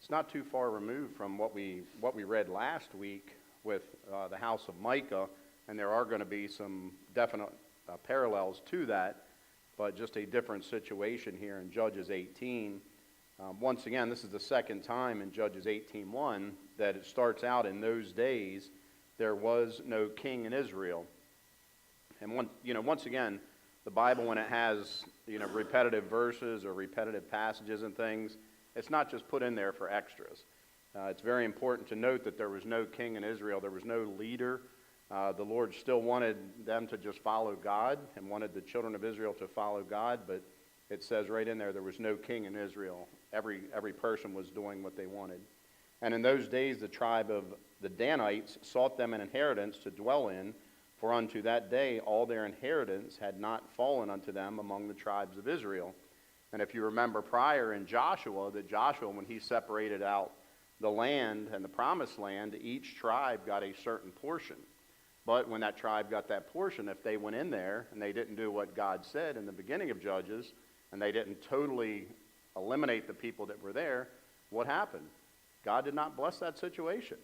It's not too far removed from what we read last week with the house of Micah, and there are going to be some definite parallels to that, but just a different situation here in Judges 18. Once again, this is the second time in Judges 18:1 that it starts out, in those days there was no king in Israel. And once again, the Bible, when it has repetitive verses or repetitive passages and things, it's not just put in there for extras. It's very important to note that there was no king in Israel. There was no leader. The Lord still wanted them to just follow God and wanted the children of Israel to follow God, but it says right in there was no king in Israel. Every person was doing what they wanted. And in those days the tribe of the Danites sought them an inheritance to dwell in, for unto that day all their inheritance had not fallen unto them among the tribes of Israel. And if you remember prior in Joshua, that Joshua, when he separated out the land and the promised land, each tribe got a certain portion. But when that tribe got that portion, if they went in there and they didn't do what God said in the beginning of Judges, and they didn't totally eliminate the people that were there, what happened? God did not bless that situation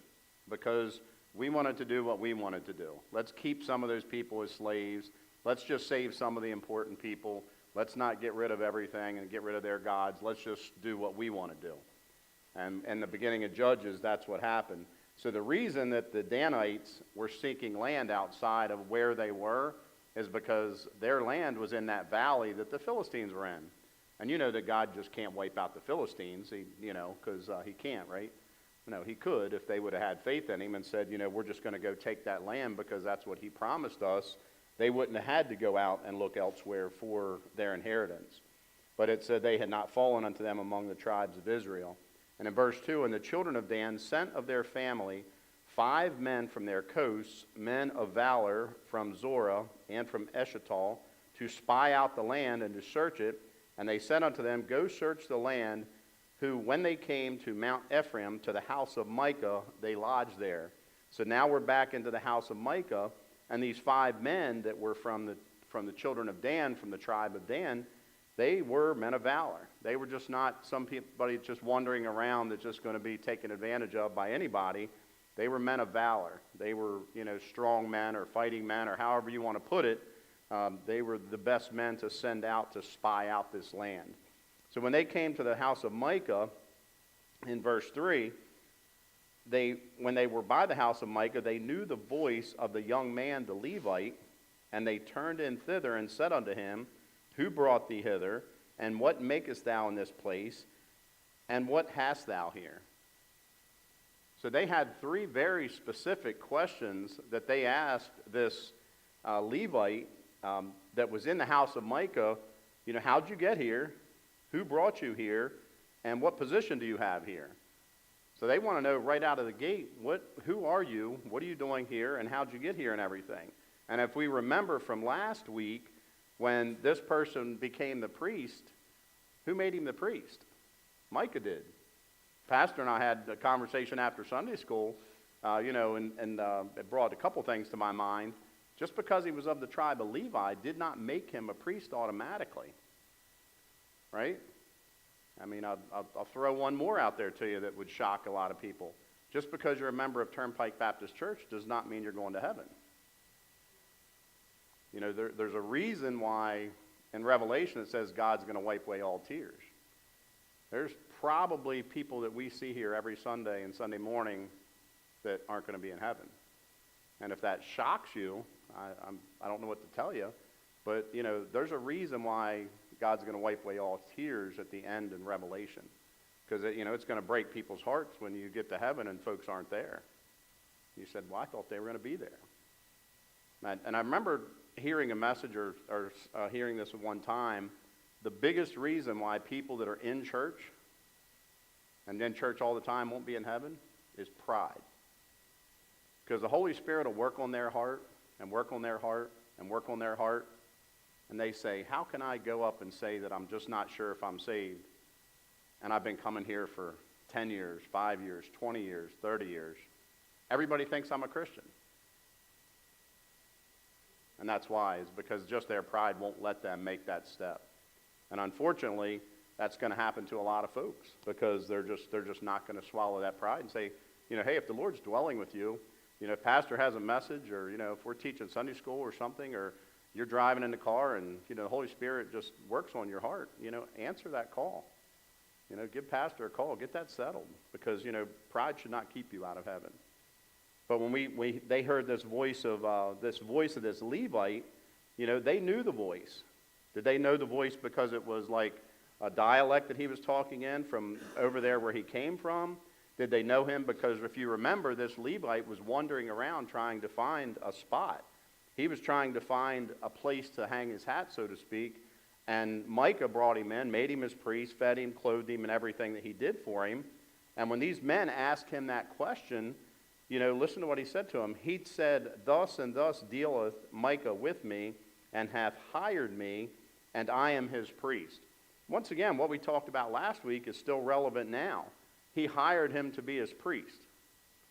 because we wanted to do what we wanted to do. Let's keep some of those people as slaves. Let's just save some of the important people. Let's not get rid of everything and get rid of their gods. Let's just do what we want to do. And in the beginning of Judges, that's what happened. So the reason that the Danites were seeking land outside of where they were is because their land was in that valley that the Philistines were in. And you know that God just can't wipe out the Philistines, because he can't, right? No, he could if they would have had faith in him and said, we're just going to go take that land because that's what he promised us. They wouldn't have had to go out and look elsewhere for their inheritance. But it said they had not fallen unto them among the tribes of Israel. And in verse 2, and the children of Dan sent of their family 5 men from their coasts, men of valor from Zorah and from Eshtaol, to spy out the land and to search it. And they said unto them, go search the land, who when they came to Mount Ephraim, to the house of Micah, they lodged there. So now we're back into the house of Micah, and these 5 men that were from the children of Dan, from the tribe of Dan, they were men of valor. They were just not somebody just wandering around that's just going to be taken advantage of by anybody. They were men of valor. They were, strong men or fighting men or however you want to put it. They were the best men to send out to spy out this land. So when they came to the house of Micah, in verse 3, when they were by the house of Micah, they knew the voice of the young man, the Levite, and they turned in thither and said unto him, who brought thee hither? And what makest thou in this place? And what hast thou here? So they had 3 very specific questions that they asked this Levite that was in the house of Micah. How'd you get here? Who brought you here? And what position do you have here? So they want to know right out of the gate, who are you? What are you doing here? And how'd you get here and everything? And if we remember from last week, when this person became the priest, who made him the priest? Micah did. Pastor and I had a conversation after Sunday school, and it brought a couple things to my mind. Just because he was of the tribe of Levi did not make him a priest automatically, right? I mean, I'll throw one more out there to you that would shock a lot of people. Just because you're a member of Turnpike Baptist Church does not mean you're going to heaven. There's a reason why in Revelation it says God's going to wipe away all tears. There's probably people that we see here every Sunday and Sunday morning that aren't going to be in heaven. And if that shocks you, I don't know what to tell you, but there's a reason why God's going to wipe away all tears at the end in Revelation, because it's going to break people's hearts when you get to heaven and folks aren't there. You said, well, I thought they were going to be there. And I remember hearing a message or hearing this at one time. The biggest reason why people that are in church and in church all the time won't be in heaven is pride. Because the Holy Spirit will work on their heart and work on their heart and work on their heart. And they say, how can I go up and say that I'm just not sure if I'm saved? And I've been coming here for 10 years, 5 years, 20 years, 30 years. Everybody thinks I'm a Christian. And that's why, is because just their pride won't let them make that step. And unfortunately, that's going to happen to a lot of folks because they're just not going to swallow that pride and say, hey, if the Lord's dwelling with you, if pastor has a message, or if we're teaching Sunday school or something, or you're driving in the car and the Holy Spirit just works on your heart, answer that call. Give pastor a call, get that settled, because pride should not keep you out of heaven. But when they heard this voice of this Levite, they knew the voice. Did they know the voice because it was like a dialect that he was talking in from over there where he came from? Did they know him because, if you remember, this Levite was wandering around trying to find a spot. He was trying to find a place to hang his hat, so to speak, and Micah brought him in, made him his priest, fed him, clothed him, and everything that he did for him. And when these men asked him that question, listen to what he said to him. He said, "Thus and thus dealeth Micah with me, and hath hired me, and I am his priest." Once again, what we talked about last week is still relevant now. He hired him to be his priest.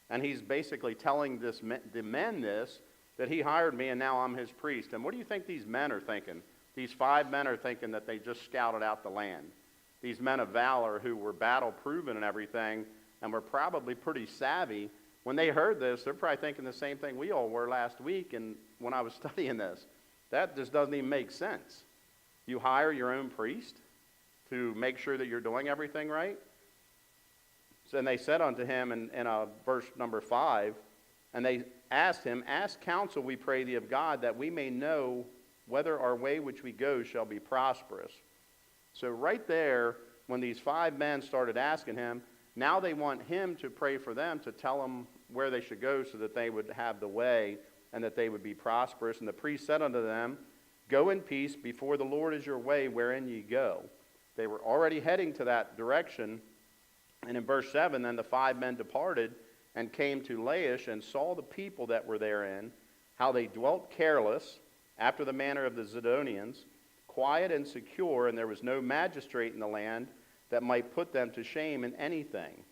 And he's basically telling the men this, that he hired me and now I'm his priest. And what do you think these men are thinking? These 5 men are thinking that they just scouted out the land. These men of valor who were battle-proven and everything, and were probably pretty savvy. When they heard this, they're probably thinking the same thing we all were last week and when I was studying this. That just doesn't even make sense. You hire your own priest to make sure that you're doing everything right? So, and they said unto him in verse number 5, and they asked him, "Ask counsel, we pray thee, of God, that we may know whether our way which we go shall be prosperous." So right there, when these 5 men started asking him, now they want him to pray for them, to tell them where they should go so that they would have the way and that they would be prosperous. And the priest said unto them, "Go in peace, before the Lord is your way wherein ye go." They were already heading to that direction. And in verse 7, then the 5 men departed and came to Laish, and saw the people that were therein, how they dwelt careless, after the manner of the Zidonians, quiet and secure, and there was no magistrate in the land that might put them to shame in anything.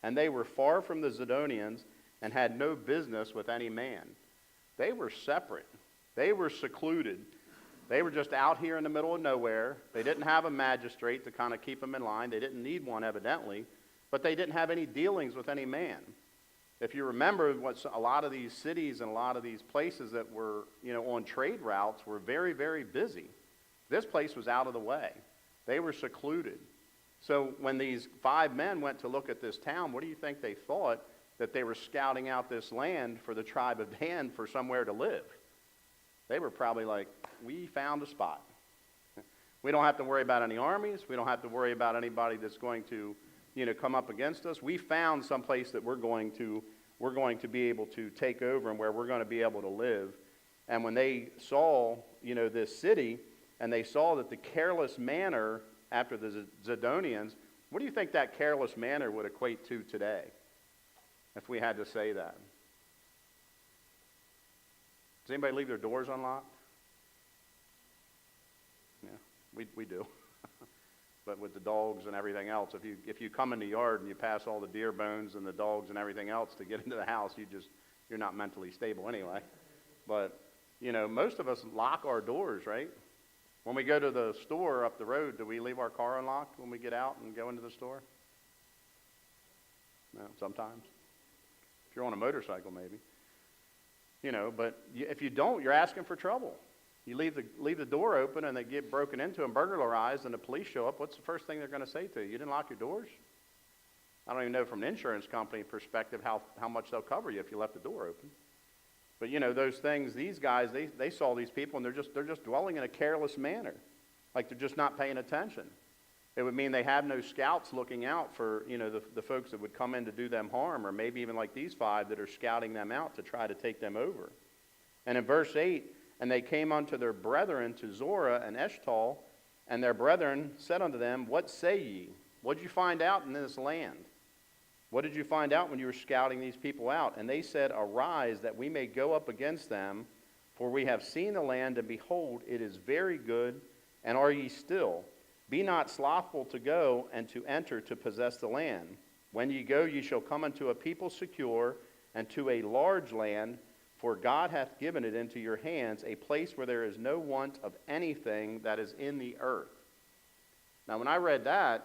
And they were far from the Zidonians, and had no business with any man. They were separate. They were secluded. They were just out here in the middle of nowhere. They didn't have a magistrate to kind of keep them in line. They didn't need one, evidently. But they didn't have any dealings with any man. If you remember, a lot of these cities and a lot of these places that were, on trade routes were very, very busy. This place was out of the way. They were secluded. So when these 5 men went to look at this town, what do you think they thought? That they were scouting out this land for the tribe of Dan for somewhere to live. They were probably like, we found a spot. We don't have to worry about any armies. We don't have to worry about anybody that's going to, come up against us. We found some place that we're going to be able to take over and where we're going to be able to live. And when they saw, this city, and they saw that the careless manner after the Zidonians, what do you think that careless manner would equate to today, if we had to say that? Does anybody leave their doors unlocked? Yeah, we do. But with the dogs and everything else, if you come in the yard and you pass all the deer bones and the dogs and everything else to get into the house, you're not mentally stable anyway. But most of us lock our doors, right? When we go to the store up the road, do we leave our car unlocked when we get out and go into the store? No, sometimes. If you're on a motorcycle, maybe. But if you don't, you're asking for trouble. You leave the door open and they get broken into and burglarized and the police show up, what's the first thing they're going to say to you? You didn't lock your doors? I don't even know from an insurance company perspective how much they'll cover you if you left the door open. But those things, these guys, they saw these people and they're just dwelling in a careless manner. Like they're just not paying attention. It would mean they have no scouts looking out for, the folks that would come in to do them harm, or maybe even like these 5 that are scouting them out to try to take them over. And in verse 8, and they came unto their brethren to Zorah and Eshtal, and their brethren said unto them, What say ye? What did you find out in this land? What did you find out when you were scouting these people out? And they said, Arise, that we may go up against them, for we have seen the land, and behold, it is very good, and are ye still? Be not slothful to go and to enter to possess the land. When ye go, ye shall come unto a people secure, and to a large land, for God hath given it into your hands, a place where there is no want of anything that is in the earth. Now, when I read that,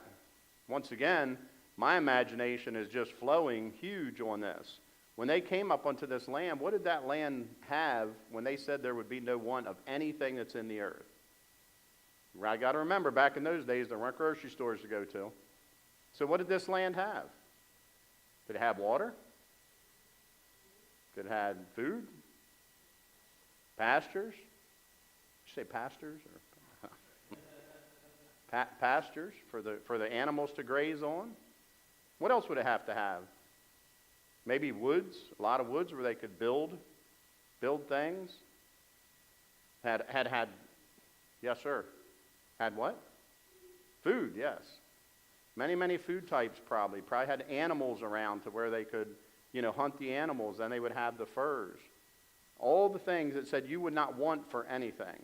once again, my imagination is just flowing huge on this. When they came up onto this land, what did that land have when they said there would be no want of anything that's in the earth? I got to remember, back in those days, there weren't grocery stores to go to. So what did this land have? Did it have water? Did it have food? Pastures? Did you say pastures? Or pastures for the animals to graze on? What else would it have to have? Maybe woods, a lot of woods where they could build things. Had, yes, sir. Had what? Food, yes. Many food types probably. Probably had animals around to where they could, hunt the animals. Then they would have the furs. All the things that said you would not want for anything.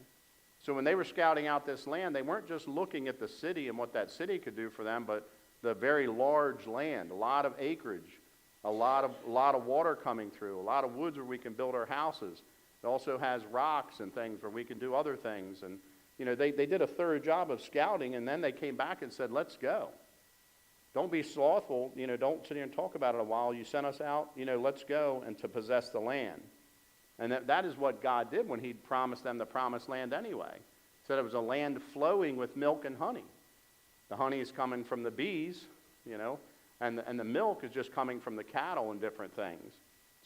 So when they were scouting out this land, they weren't just looking at the city and what that city could do for them, but the very large land, a lot of acreage, a lot of water coming through, a lot of woods where we can build our houses. It also has rocks and things where we can do other things. And, they did a thorough job of scouting, and then they came back and said, let's go. Don't be slothful, don't sit here and talk about it a while. You sent us out, let's go and to possess the land. And that is what God did when he promised them the promised land anyway. He said it was a land flowing with milk and honey. The honey is coming from the bees, and the milk is just coming from the cattle and different things.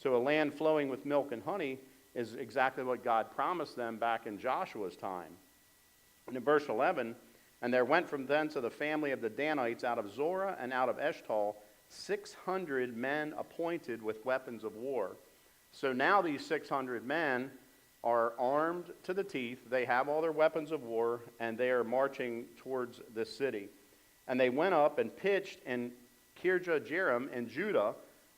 So a land flowing with milk and honey is exactly what God promised them back in Joshua's time. And in verse 11, and there went from thence of the family of the Danites out of Zorah and out of Eshtal 600 men appointed with weapons of war. So now these 600 men are armed to the teeth. They have all their weapons of war, and they are marching towards the city. And they went up and pitched in Kirjath-jearim in Judah,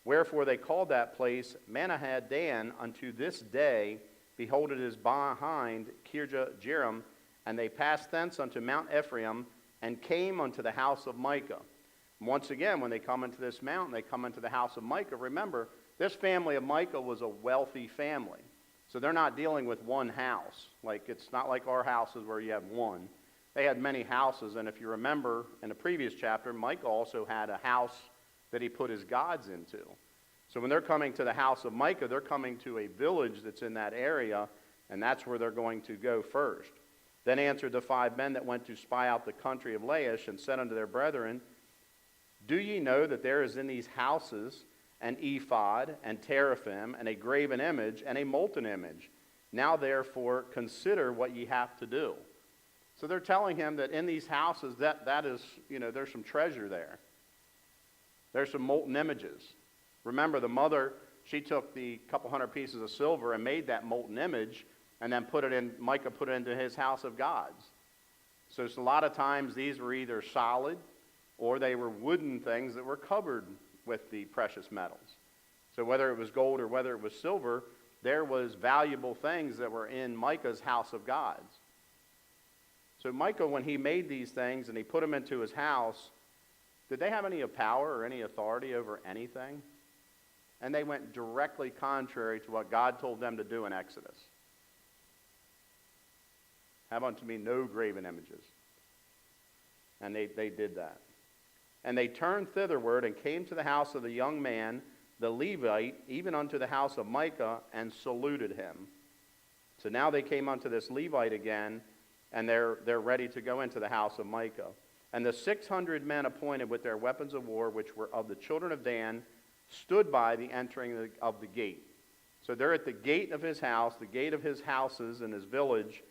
wherefore they called that place Manahath Dan unto this day. Behold, it is behind Kirjath-jearim. And they passed thence unto Mount Ephraim, and came unto the house of Micah. And once again, when they come into this mountain, they come into the house of Micah. Remember, this family of Micah was a wealthy family. So they're not dealing with one house. It's not like our houses where you have one. They had many houses, and if you remember in the previous chapter, Micah also had a house that he put his gods into. So when they're coming to the house of Micah, they're coming to a village that's in that area, and that's where they're going to go first. Then answered the 5 men that went to spy out the country of Laish, and said unto their brethren, Do ye know that there is in these houses an ephod, and teraphim, and a graven image, and a molten image? Now therefore consider what ye have to do. So they're telling him that in these houses, that is, there's some treasure there. There's some molten images. Remember, the mother, she took the couple hundred pieces of silver and made that molten image, and then Micah put it into his house of gods. So it's a lot of times these were either solid or they were wooden things that were covered with the precious metals. So whether it was gold or whether it was silver, there was valuable things that were in Micah's house of gods. So Micah, when he made these things and he put them into his house, did they have any power or any authority over anything? And they went directly contrary to what God told them to do in Exodus. Have unto me no graven images. And they did that. And they turned thitherward and came to the house of the young man, the Levite, even unto the house of Micah, and saluted him. So now they came unto this Levite again, and they're ready to go into the house of Micah. And the 600 men appointed with their weapons of war, which were of the children of Dan, stood by the entering of the gate. So they're at the gate of his house, the gate of his houses in his village,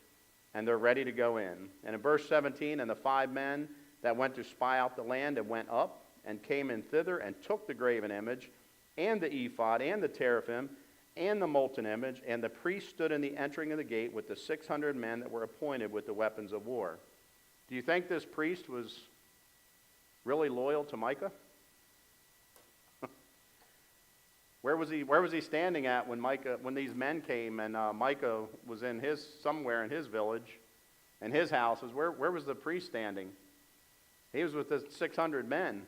and they're ready to go in. And in verse 17, and the 5 men that went to spy out the land and went up and came in thither and took the graven image and the ephod and the teraphim and the molten image, and the priest stood in the entering of the gate with the 600 men that were appointed with the weapons of war. Do you think this priest was really loyal to Micah? Where was he standing at when these men came and Micah was somewhere in his village, in his houses? Where was the priest standing? He was with the 600 men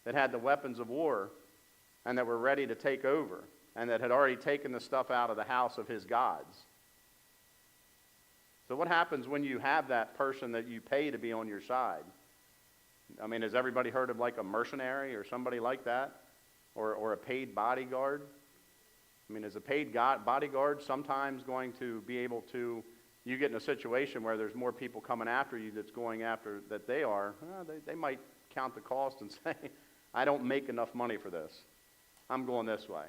that had the weapons of war and that were ready to take over and that had already taken the stuff out of the house of his gods. So what happens when you have that person that you pay to be on your side? I mean, has everybody heard of like a mercenary or somebody like that? Or a paid bodyguard? I mean, is a paid bodyguard sometimes going to be able to, you get in a situation where there's more people coming after you that's going after that they are, they might count the cost and say, I don't make enough money for this. I'm going this way.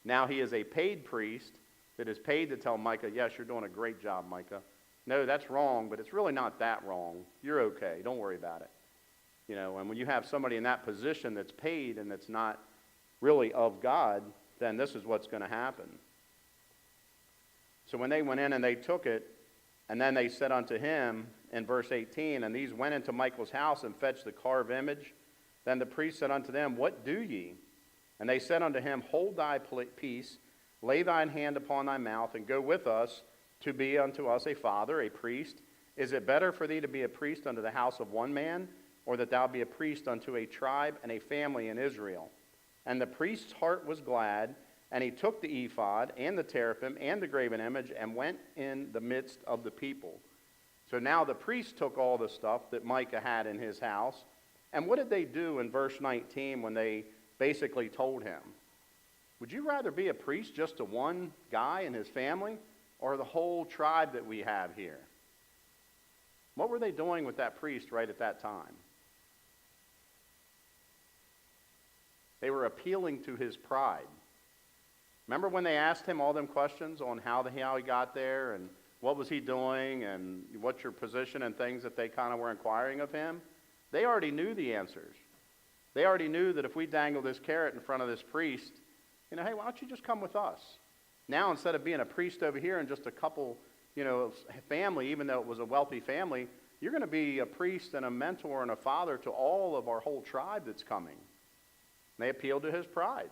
Now he is a paid priest that is paid to tell Micah, yes, you're doing a great job, Micah. No, that's wrong, but it's really not that wrong. You're okay. Don't worry about it. You know, and when you have somebody in that position that's paid and that's not really of God, then this is what's going to happen. So when they went in and they took it, and then they said unto him, in verse 18, and these went into Michael's house and fetched the carved image. Then the priest said unto them, what do ye? And they said unto him, hold thy peace, lay thine hand upon thy mouth, and go with us to be unto us a father, a priest. Is it better for thee to be a priest unto the house of one man, or that thou be a priest unto a tribe and a family in Israel? And the priest's heart was glad, and he took the ephod and the teraphim and the graven image and went in the midst of the people. So now the priest took all the stuff that Micah had in his house. And what did they do in verse 19 when they basically told him, would you rather be a priest just to one guy and his family, or the whole tribe that we have here? What were they doing with that priest right at that time? They were appealing to his pride. Remember when they asked him all them questions on how he got there and what was he doing and what's your position and things that they kind of were inquiring of him? They already knew the answers. They already knew that if we dangle this carrot in front of this priest, you know, hey, why don't you just come with us? Now, instead of being a priest over here and just a couple, you know, family, even though it was a wealthy family, you're going to be a priest and a mentor and a father to all of our whole tribe that's coming. And they appealed to his pride.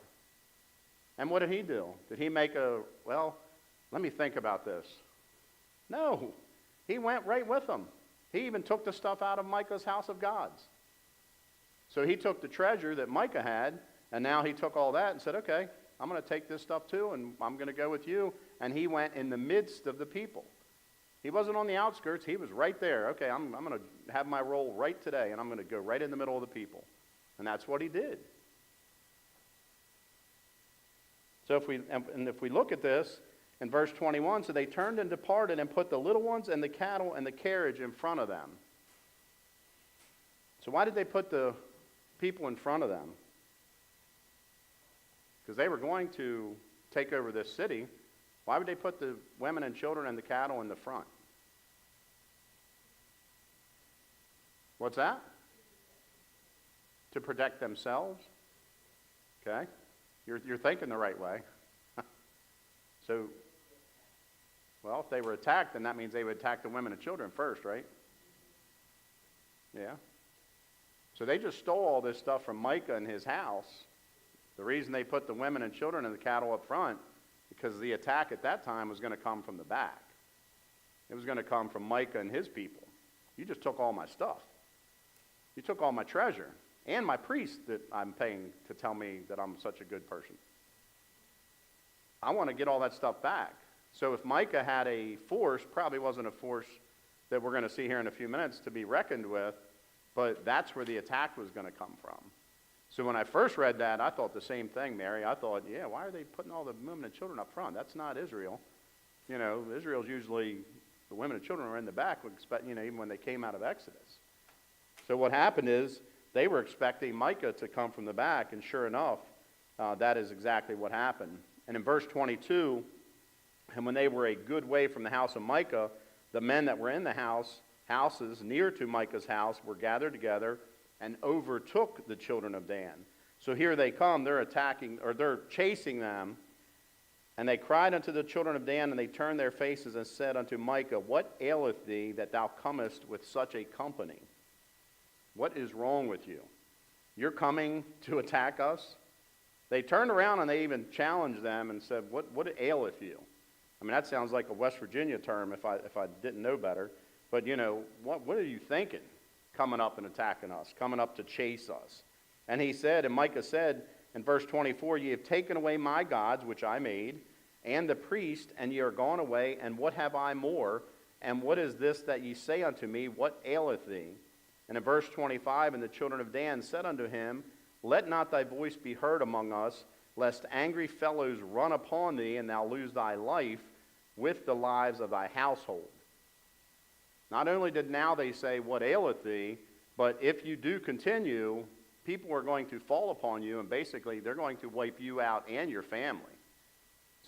And what did he do? Did he make well, let me think about this. No, he went right with them. He even took the stuff out of Micah's house of gods. So he took the treasure that Micah had, and now he took all that and said, okay, I'm going to take this stuff too, and I'm going to go with you. And he went in the midst of the people. He wasn't on the outskirts. He was right there. Okay, I'm going to have my role right today, and I'm going to go right in the middle of the people. And that's what he did. So if we look at this in verse 21, so they turned and departed and put the little ones and the cattle and the carriage in front of them. So why did they put the people in front of them? Because they were going to take over this city. Why would they put the women and children and the cattle in the front? What's that? To protect themselves? Okay. You're thinking the right way. So, well, if they were attacked, then that means they would attack the women and children first, right? Yeah. So they just stole all this stuff from Micah and his house. The reason they put the women and children and the cattle up front, because the attack at that time was going to come from the back. It was going to come from Micah and his people. You just took all my stuff. You took all my treasure. And my priest that I'm paying to tell me that I'm such a good person. I want to get all that stuff back. So if Micah had a force, probably wasn't a force that we're going to see here in a few minutes to be reckoned with, but that's where the attack was going to come from. So when I first read that, I thought the same thing, Mary. I thought, yeah, why are they putting all the women and children up front? That's not Israel. You know, Israel's usually, the women and children are in the back, you know, even when they came out of Exodus. So what happened is, they were expecting Micah to come from the back, and sure enough, that is exactly what happened. And in verse 22, and when they were a good way from the house of Micah, the men that were in the houses near to Micah's house were gathered together and overtook the children of Dan. So here they come, they're attacking, or they're chasing them, and they cried unto the children of Dan, and they turned their faces and said unto Micah, what aileth thee that thou comest with such a company? What is wrong with you? You're coming to attack us? They turned around and they even challenged them and said, what aileth you? I mean, that sounds like a West Virginia term if I didn't know better. But, you know, what are you thinking coming up and attacking us, coming up to chase us? And he said, and Micah said in verse 24, ye have taken away my gods, which I made, and the priest, and ye are gone away, and what have I more? And what is this that ye say unto me, what aileth thee? And in verse 25, and the children of Dan said unto him, Let not thy voice be heard among us, lest angry fellows run upon thee, and thou lose thy life with the lives of thy household. Not only did now they say, What aileth thee? But if you do continue, people are going to fall upon you, and basically they're going to wipe you out and your family.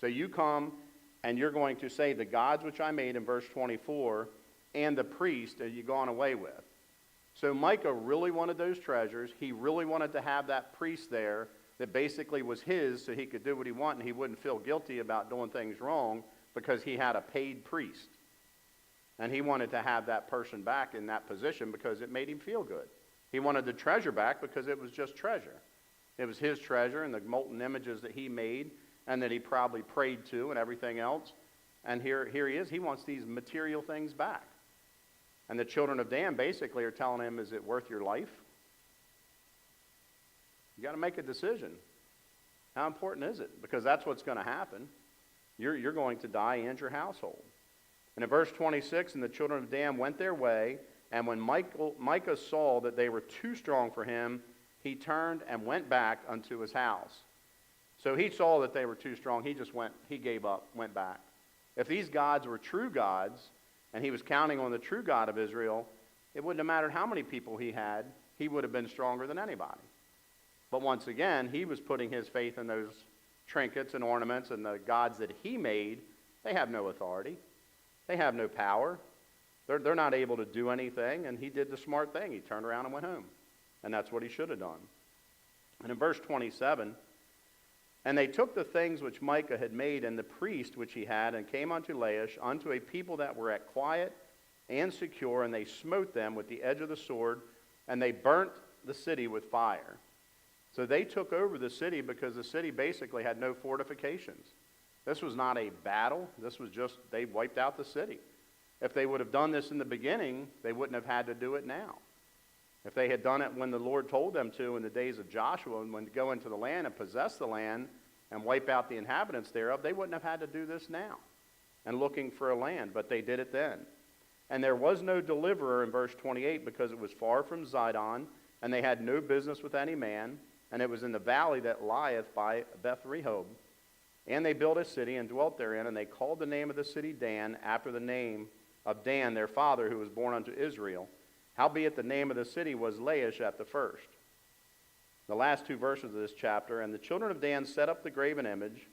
So you come, and you're going to say, The gods which I made in verse 24, and the priest are you gone away with. So Micah really wanted those treasures. He really wanted to have that priest there that basically was his, so he could do what he wanted, and he wouldn't feel guilty about doing things wrong because he had a paid priest. And he wanted to have that person back in that position because it made him feel good. He wanted the treasure back because it was just treasure. It was his treasure and the molten images that he made and that he probably prayed to and everything else. And here he is. He wants these material things back. And the children of Dan basically are telling him, is it worth your life? You got to make a decision. How important is it? Because that's what's going to happen. You're going to die and your household. And in verse 26, and the children of Dan went their way, and when Micah saw that they were too strong for him, he turned and went back unto his house. So he saw that they were too strong. He gave up, went back. If these gods were true gods, and he was counting on the true God of Israel, it wouldn't have mattered how many people he had. He would have been stronger than anybody. But once again, he was putting his faith in those trinkets and ornaments and the gods that he made. They have no authority. They have no power. They're not able to do anything, and he did the smart thing. He turned around and went home. And that's what he should have done. And in verse 27, and they took the things which Micah had made and the priest which he had, and came unto Laish, unto a people that were at quiet and secure, and they smote them with the edge of the sword, and they burnt the city with fire. So they took over the city because the city basically had no fortifications. This was not a battle. This was just, they wiped out the city. If they would have done this in the beginning, they wouldn't have had to do it now. If they had done it when the Lord told them to in the days of Joshua, and when to go into the land and possess the land and wipe out the inhabitants thereof, they wouldn't have had to do this now and looking for a land, but they did it then. And there was no deliverer in verse 28 because it was far from Zidon, and they had no business with any man, and it was in the valley that lieth by Beth-rehob. And they built a city and dwelt therein, and they called the name of the city Dan, after the name of Dan, their father, who was born unto Israel. Howbeit the name of the city was Laish at the first. The last two verses of this chapter, and the children of Dan set up the graven image,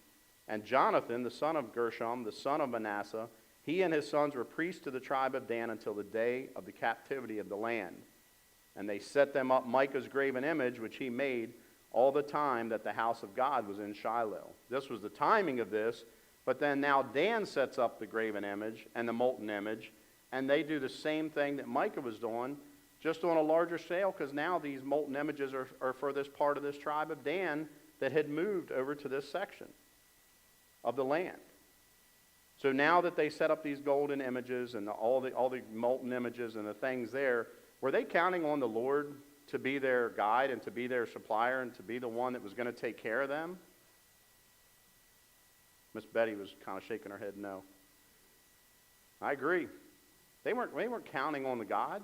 and Jonathan, the son of Gershom, the son of Manasseh, he and his sons were priests to the tribe of Dan until the day of the captivity of the land. And they set them up Micah's graven image, which he made all the time that the house of God was in Shiloh. This was the timing of this, but then now Dan sets up the graven image and the molten image, and they do the same thing that Micah was doing, just on a larger scale, because now these molten images are for this part of this tribe of Dan that had moved over to this section of the land. So now that they set up these golden images and all the molten images and the things there, were they counting on the Lord to be their guide and to be their supplier and to be the one that was going to take care of them? Miss Betty was kind of shaking her head no. I agree. They weren't counting on the God.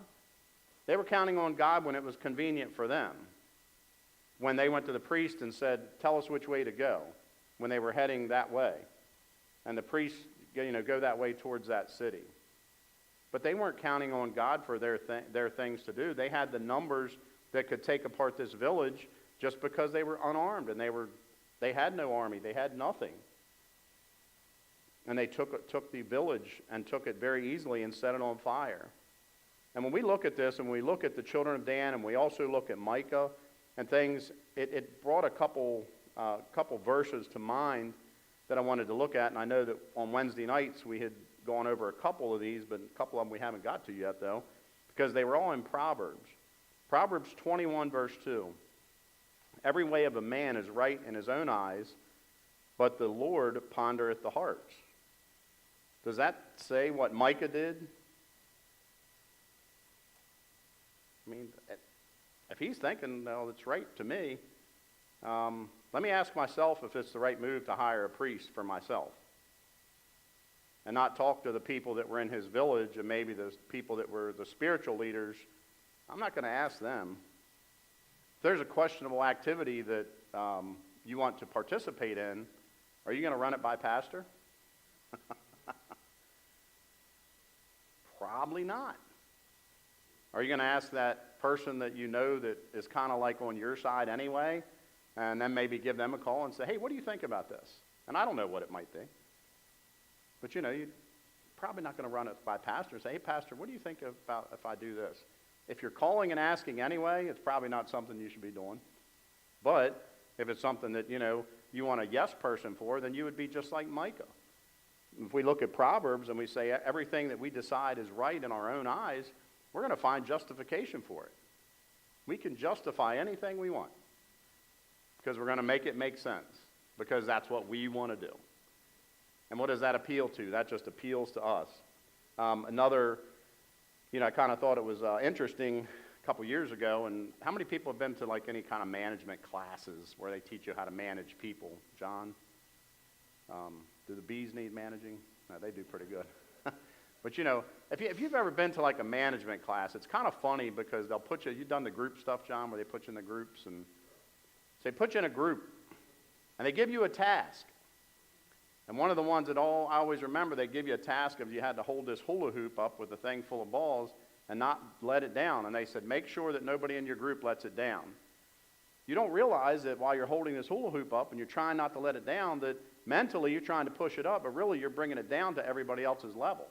They were counting on God when it was convenient for them. When they went to the priest and said, tell us which way to go, when they were heading that way. And the priest, go that way towards that city. But they weren't counting on God for their things to do. They had the numbers that could take apart this village just because they were unarmed and they had no army. They had nothing. And they took the village and took it very easily and set it on fire. And when we look at this and we look at the children of Dan and we also look at Micah and things, it brought a couple verses to mind that I wanted to look at. And I know that on Wednesday nights we had gone over a couple of these, but a couple of them we haven't got to yet though, because they were all in Proverbs. Proverbs 21 verse 2. Every way of a man is right in his own eyes, but the Lord pondereth the hearts. Does that say what Micah did? I mean, if he's thinking, well, it's right to me, let me ask myself if it's the right move to hire a priest for myself and not talk to the people that were in his village and maybe those people that were the spiritual leaders I'm not going to ask them. If there's a questionable activity that you want to participate in, are you going to run it by pastor? Probably not. Are you going to ask that person that you know that is kind of like on your side anyway, and then maybe give them a call and say, hey, what do you think about this? And I don't know what it might be. But you're probably not going to run it by pastor and say, hey, pastor, what do you think about if I do this? If you're calling and asking anyway, it's probably not something you should be doing. But if it's something that, you want a yes person for, then you would be just like Micah. If we look at Proverbs and we say everything that we decide is right in our own eyes, we're going to find justification for it. We can justify anything we want because we're going to make it make sense because that's what we want to do. And what does that appeal to? That just appeals to us. Another, I kind of thought it was interesting a couple years ago, and how many people have been to like any kind of management classes where they teach you how to manage people? John? Do the bees need managing? No, they do pretty good. But if you've ever been to like a management class, it's kind of funny because they'll put you've done the group stuff, John, where they put you in the groups, and so they put you in a group, and they give you a task. And one of the ones that I always remember, they give you a task of you had to hold this hula hoop up with a thing full of balls and not let it down. And they said, make sure that nobody in your group lets it down. You don't realize that while you're holding this hula hoop up and you're trying not to let it down, that mentally you're trying to push it up, but really you're bringing it down to everybody else's level.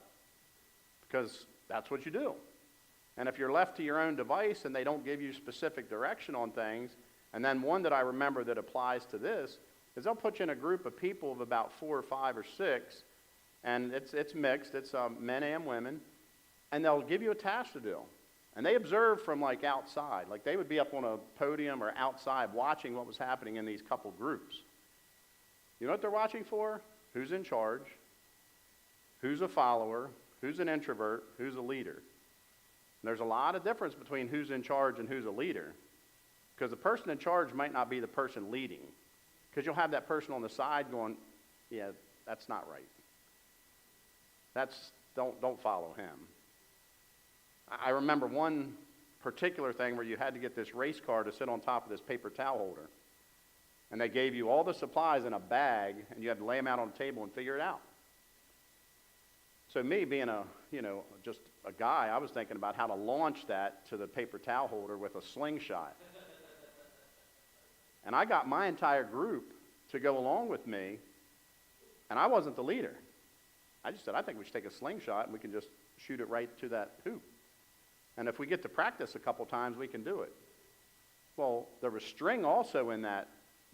Because that's what you do. And if you're left to your own device and they don't give you specific direction on things, and then one that I remember that applies to this is they'll put you in a group of people of about 4 or 5 or 6, and it's mixed, it's men and women, and they'll give you a task to do. And they observe from like outside, like they would be up on a podium or outside watching what was happening in these couple groups. You know what they're watching for? Who's in charge? Who's a follower? Who's an introvert? Who's a leader? And there's a lot of difference between who's in charge and who's a leader. Because the person in charge might not be the person leading. Because you'll have that person on the side going, yeah, that's not right. Don't follow him. I remember one particular thing where you had to get this race car to sit on top of this paper towel holder. And they gave you all the supplies in a bag, and you had to lay them out on the table and figure it out. So me being just a guy, I was thinking about how to launch that to the paper towel holder with a slingshot. And I got my entire group to go along with me, and I wasn't the leader. I just said, I think we should take a slingshot and we can just shoot it right to that hoop. And if we get to practice a couple times, we can do it. Well, there was string also in that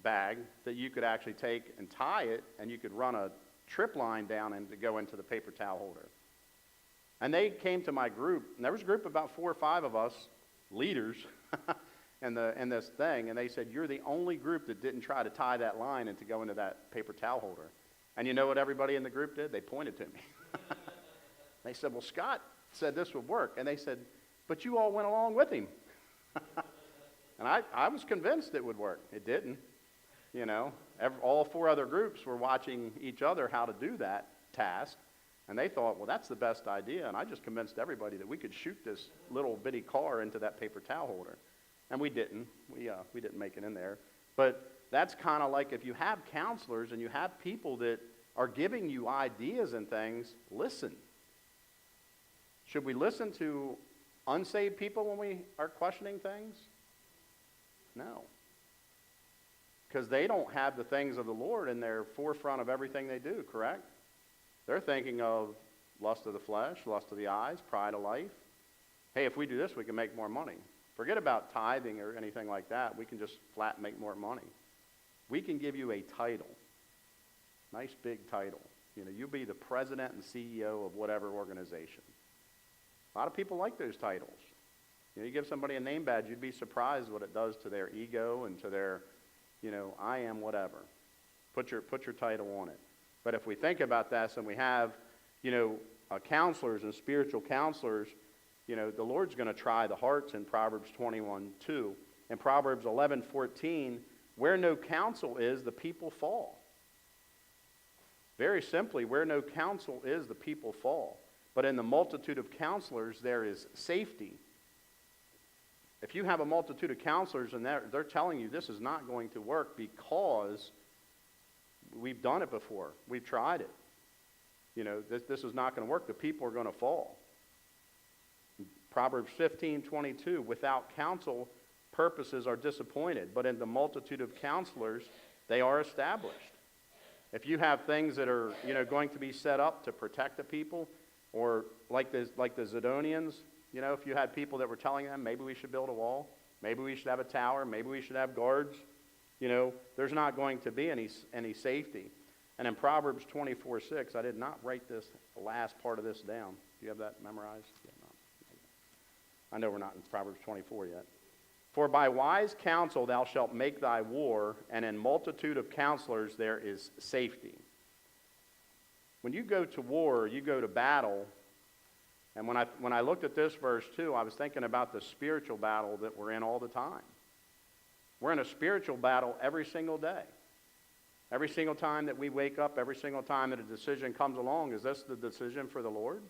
bag that you could actually take and tie it, and you could run a trip line down and to go into the paper towel holder. And they came to my group, and there was a group of about 4 or 5 of us leaders in this thing, and they said, you're the only group that didn't try to tie that line and to go into that paper towel holder. And you know what everybody in the group did? They pointed to me. They said, well, Scott said this would work. And they said, but you all went along with him. And I was convinced it would work. It didn't. All 4 other groups were watching each other how to do that task. And they thought, well, that's the best idea. And I just convinced everybody that we could shoot this little bitty car into that paper towel holder. And we didn't. We didn't make it in there. But that's kind of like if you have counselors and you have people that are giving you ideas and things, listen. Should we listen to unsaved people when we are questioning things? No. Because they don't have the things of the Lord in their forefront of everything they do, correct? They're thinking of lust of the flesh, lust of the eyes, pride of life. Hey, if we do this, we can make more money. Forget about tithing or anything like that. We can just flat make more money. We can give you a title, nice big title. You'll be the president and CEO of whatever organization. A lot of people like those titles. You give somebody a name badge, you'd be surprised what it does to their ego and to their, I am whatever. Put your title on it. But if we think about this and we have, counselors and spiritual counselors, the Lord's going to try the hearts in Proverbs 21:2. In Proverbs 11:14, where no counsel is, the people fall. Very simply, where no counsel is, the people fall. But in the multitude of counselors, there is safety. if you have a multitude of counselors and they're telling you this is not going to work because we've done it before, we've tried it, this is not going to work, the people are going to fall. Proverbs 15:22, without counsel, purposes are disappointed, but in the multitude of counselors, they are established. If you have things that are, going to be set up to protect the people, or like the Zidonians, if you had people that were telling them, maybe we should build a wall, maybe we should have a tower, maybe we should have guards, there's not going to be any safety. And in Proverbs 24:6, I did not write this last part of this down. Do you have that memorized? Yeah, no. I know we're not in Proverbs 24 yet. For by wise counsel thou shalt make thy war, and in multitude of counselors there is safety. When you go to war, you go to battle, and when I looked at this verse too, I was thinking about the spiritual battle that we're in all the time. We're in a spiritual battle every single day. Every single time that we wake up, every single time that a decision comes along, is this the decision for the Lord?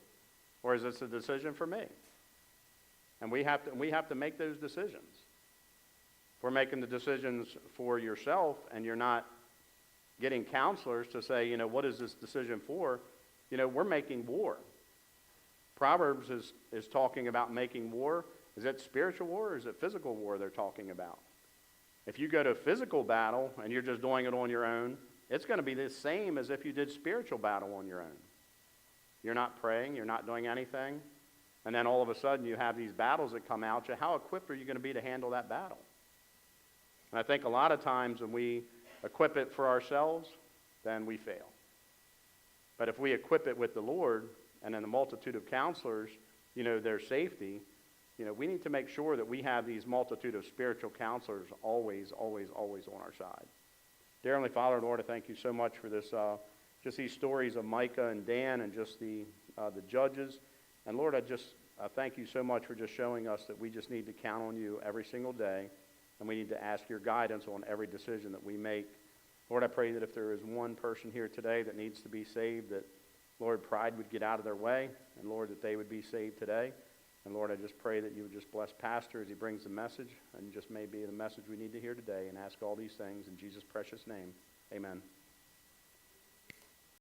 Or is this a decision for me? And we have to make those decisions. If we're making the decisions for yourself and you're not getting counselors to say, what is this decision for? We're making war. Proverbs is talking about making war. Is it spiritual war or is it physical war they're talking about? If you go to physical battle and you're just doing it on your own, it's going to be the same as if you did spiritual battle on your own. You're not praying, you're not doing anything, and then all of a sudden you have these battles that come out. How equipped are you going to be to handle that battle? And I think a lot of times when we equip it for ourselves, then we fail. But if we equip it with the Lord and in the multitude of counselors, their safety, we need to make sure that we have these multitude of spiritual counselors always, always, always on our side. Dear Heavenly Father, Lord, I thank you so much for this, just these stories of Micah and Dan and just the judges. And Lord, I thank you so much for just showing us that we just need to count on you every single day, and we need to ask your guidance on every decision that we make. Lord, I pray that if there is one person here today that needs to be saved, that, Lord, pride would get out of their way, and Lord, that they would be saved today. And Lord, I just pray that you would just bless Pastor as he brings the message, and just may be the message we need to hear today, and ask all these things in Jesus' precious name. Amen.